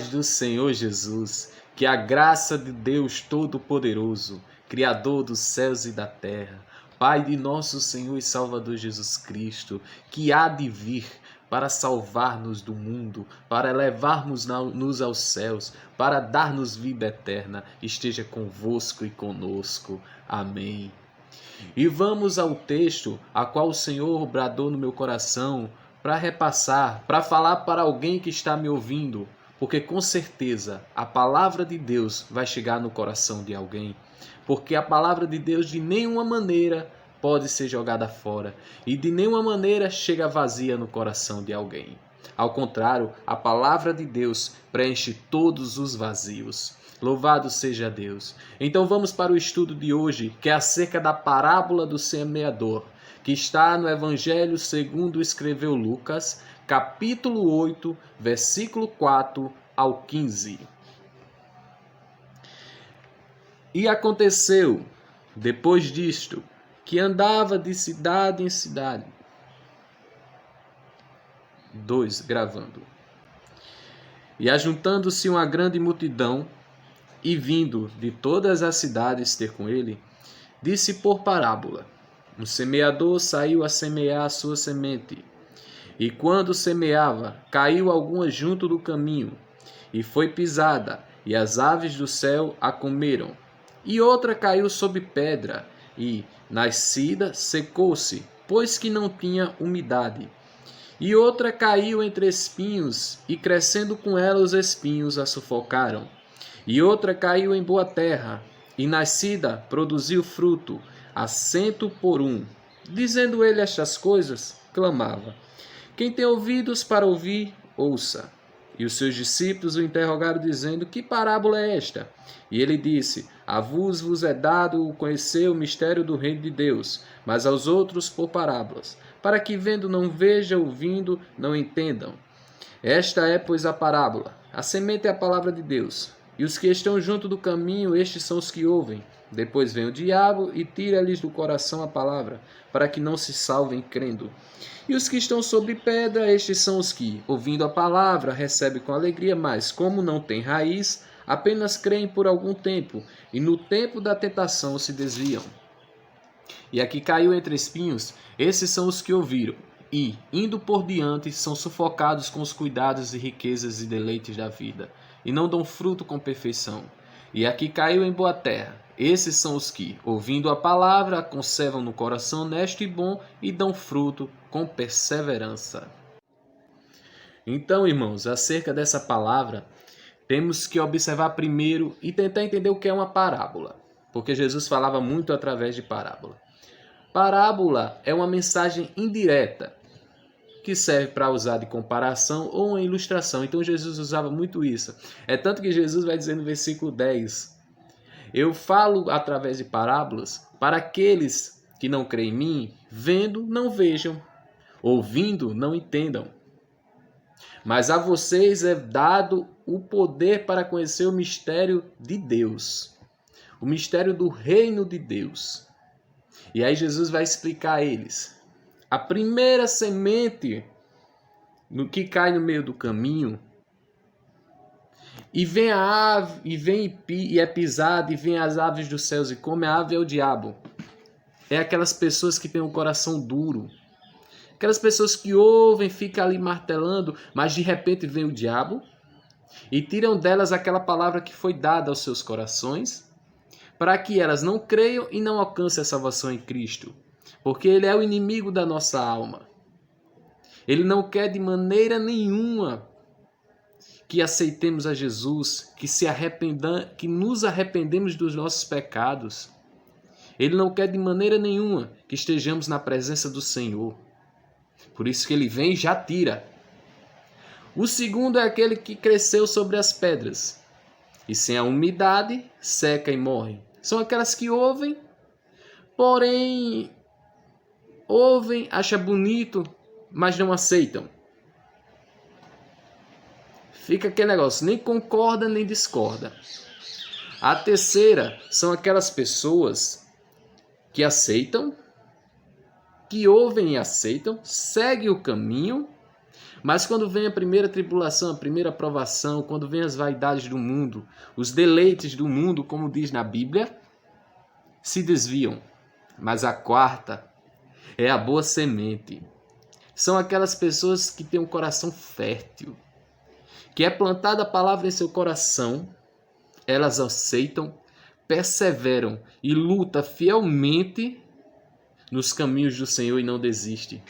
paz do Senhor Jesus, que a graça de Deus Todo-Poderoso, Criador dos céus e da terra, Pai de nosso Senhor e Salvador Jesus Cristo, que há de vir para salvar-nos do mundo, para levarmos-nos aos céus, para dar-nos vida eterna, esteja convosco e conosco. Amém. E vamos ao texto a qual o Senhor bradou no meu coração para repassar, para falar para alguém que está me ouvindo, porque com certeza a palavra de Deus vai chegar no coração de alguém, porque a palavra de Deus de nenhuma maneira pode ser jogada fora e de nenhuma maneira chega vazia no coração de alguém. Ao contrário, a palavra de Deus preenche todos os vazios. Louvado seja Deus. Então vamos para o estudo de hoje, que é acerca da parábola do semeador, que está no Evangelho segundo escreveu Lucas, capítulo 8, versículo 4 ao 15. E aconteceu, depois disto, que andava de cidade em cidade. 2, gravando. E ajuntando-se uma grande multidão, e vindo de todas as cidades ter com ele, disse por parábola: um semeador saiu a semear a sua semente. E quando semeava, caiu alguma junto do caminho, e foi pisada, e as aves do céu a comeram. E outra caiu sob pedra, e, nascida, secou-se, pois que não tinha umidade. E outra caiu entre espinhos, e crescendo com ela os espinhos a sufocaram. E outra caiu em boa terra, e nascida produziu fruto, a 100 por 1. Dizendo ele estas coisas, clamava: quem tem ouvidos para ouvir, ouça. E os seus discípulos o interrogaram, dizendo: que parábola é esta? E ele disse: a vos é dado conhecer o mistério do reino de Deus, mas aos outros por parábolas, para que vendo não vejam, ouvindo não entendam. Esta é, pois, a parábola. A semente é a palavra de Deus. E os que estão junto do caminho, estes são os que ouvem. Depois vem o diabo e tira-lhes do coração a palavra, para que não se salvem crendo. E os que estão sobre pedra, estes são os que, ouvindo a palavra, recebem com alegria, mas, como não têm raiz, apenas creem por algum tempo, e no tempo da tentação se desviam. E aqui caiu entre espinhos, esses são os que ouviram, e, indo por diante, são sufocados com os cuidados e riquezas e deleites da vida, e não dão fruto com perfeição. E aqui caiu em boa terra. Esses são os que, ouvindo a palavra, a conservam no coração honesto e bom e dão fruto com perseverança. Então, irmãos, acerca dessa palavra, temos que observar primeiro e tentar entender o que é uma parábola, porque Jesus falava muito através de parábola. Parábola é uma mensagem indireta, que serve para usar de comparação ou uma ilustração. Então Jesus usava muito isso. É tanto que Jesus vai dizer no versículo 10: eu falo através de parábolas para aqueles que não creem em mim, vendo, não vejam, ouvindo, não entendam. Mas a vocês é dado o poder para conhecer o mistério de Deus, o mistério do reino de Deus. E aí Jesus vai explicar a eles. A primeira semente no que cai no meio do caminho, e vem a ave, e é pisada, e vem as aves dos céus e come. A ave é o diabo. É aquelas pessoas que têm o coração duro. Aquelas pessoas que ouvem, ficam ali martelando, mas de repente vem o diabo e tiram delas aquela palavra que foi dada aos seus corações, para que elas não creiam e não alcancem a salvação em Cristo. Porque ele é o inimigo da nossa alma. Ele não quer de maneira nenhuma que aceitemos a Jesus, que nos arrependemos dos nossos pecados. Ele não quer de maneira nenhuma que estejamos na presença do Senhor. Por isso que ele vem e já tira. O segundo é aquele que cresceu sobre as pedras, e sem a umidade seca e morre. São aquelas que ouvem, porém acham bonito, mas não aceitam. Fica aquele negócio, nem concorda nem discorda. A terceira são aquelas pessoas que aceitam, que ouvem e aceitam, seguem o caminho, Mas quando vem a primeira tribulação, a primeira provação, quando vem as vaidades do mundo, os deleites do mundo, como diz na Bíblia, se desviam. Mas a quarta é a boa semente. São aquelas pessoas que têm um coração fértil, que é plantada a palavra em seu coração, elas aceitam, perseveram e lutam fielmente nos caminhos do Senhor e não desistem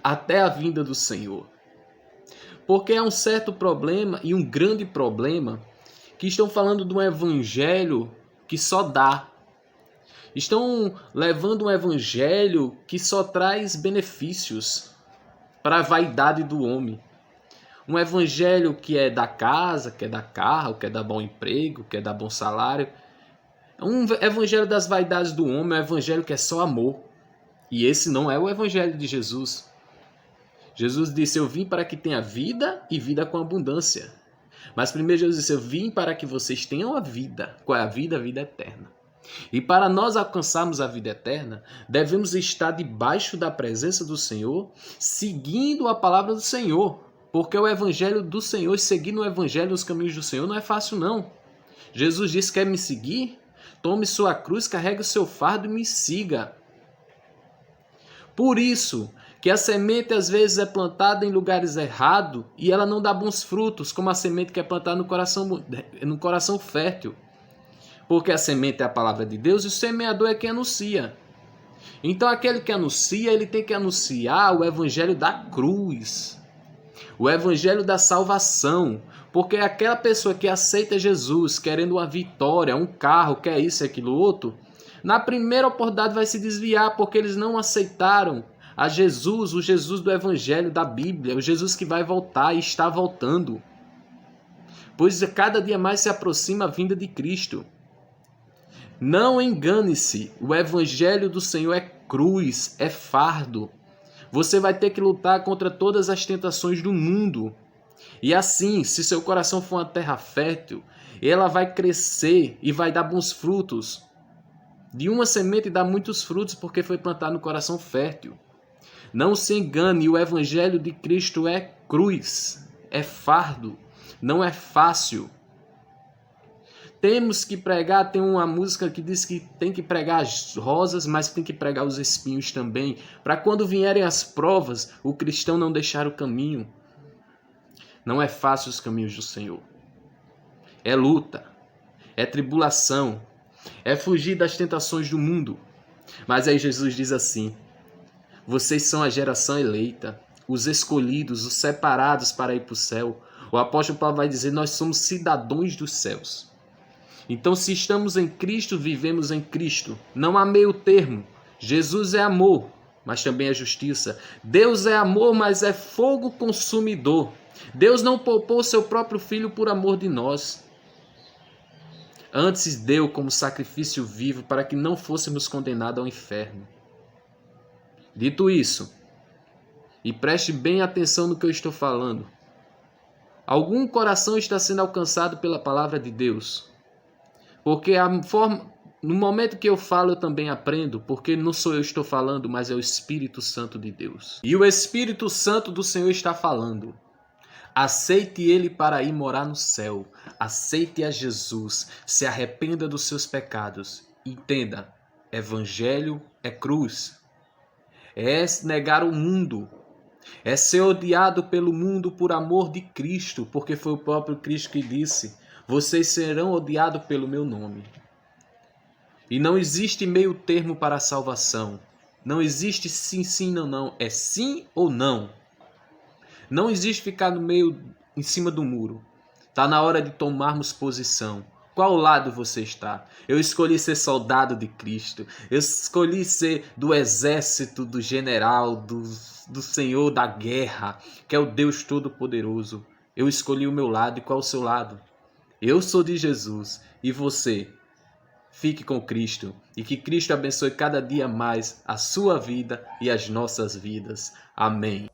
até a vinda do Senhor. Porque há um certo problema e um grande problema que estão falando de um evangelho que só dá. Estão levando um evangelho que só traz benefícios para a vaidade do homem. Um evangelho que é da casa, que é da carro, que é dar bom emprego, que é dar bom salário. Um evangelho das vaidades do homem, um evangelho que é só amor. E esse não é o evangelho de Jesus. Jesus disse, eu vim para que tenha vida e vida com abundância. Mas primeiro Jesus disse, eu vim para que vocês tenham a vida. Qual é a vida? A vida eterna. E para nós alcançarmos a vida eterna, devemos estar debaixo da presença do Senhor, seguindo a palavra do Senhor. Porque o evangelho do Senhor, seguir no evangelho, os caminhos do Senhor, não é fácil não. Jesus disse, quer me seguir? Tome sua cruz, carregue o seu fardo e me siga. Por isso que a semente às vezes é plantada em lugares errados e ela não dá bons frutos, como a semente que é plantada no coração fértil. Porque a semente é a palavra de Deus e o semeador é quem anuncia. Então aquele que anuncia, ele tem que anunciar o evangelho da cruz, o evangelho da salvação. Porque aquela pessoa que aceita Jesus querendo uma vitória, um carro, quer isso e aquilo outro, na primeira oportunidade vai se desviar, porque eles não aceitaram a Jesus, o Jesus do Evangelho, da Bíblia, o Jesus que vai voltar e está voltando. Pois cada dia mais se aproxima a vinda de Cristo. Não engane-se, o Evangelho do Senhor é cruz, é fardo. Você vai ter que lutar contra todas as tentações do mundo. E assim, se seu coração for uma terra fértil, ela vai crescer e vai dar bons frutos. De uma semente dá muitos frutos porque foi plantado no coração fértil. Não se engane, o evangelho de Cristo é cruz, é fardo, não é fácil. Temos que pregar, tem uma música que diz que tem que pregar as rosas, mas tem que pregar os espinhos também, para quando vierem as provas, o cristão não deixar o caminho. Não é fácil os caminhos do Senhor. É luta, é tribulação, é fugir das tentações do mundo. Mas aí Jesus diz assim, vocês são a geração eleita, os escolhidos, os separados para ir para o céu. O apóstolo Paulo vai dizer, nós somos cidadãos dos céus. Então, se estamos em Cristo, vivemos em Cristo. Não há meio termo. Jesus é amor, mas também é justiça. Deus é amor, mas é fogo consumidor. Deus não poupou seu próprio Filho por amor de nós. Antes deu como sacrifício vivo para que não fôssemos condenados ao inferno. Dito isso, e preste bem atenção no que eu estou falando. Algum coração está sendo alcançado pela palavra de Deus? Porque no momento que eu falo, eu também aprendo, porque não sou eu que estou falando, mas é o Espírito Santo de Deus. E o Espírito Santo do Senhor está falando. Aceite Ele para ir morar no céu. Aceite a Jesus. Se arrependa dos seus pecados. Entenda, Evangelho é cruz. É negar o mundo. É ser odiado pelo mundo por amor de Cristo, porque foi o próprio Cristo que disse, vocês serão odiados pelo meu nome. E não existe meio termo para a salvação. Não existe sim, sim, não, não. É sim ou não. Não existe ficar no meio, em cima do muro. Está na hora de tomarmos posição. Qual lado você está? Eu escolhi ser soldado de Cristo. Eu escolhi ser do exército, do general, do Senhor da guerra, que é o Deus Todo-Poderoso. Eu escolhi o meu lado. E qual é o seu lado? Eu sou de Jesus. E você? Fique com Cristo. E que Cristo abençoe cada dia mais a sua vida e as nossas vidas. Amém.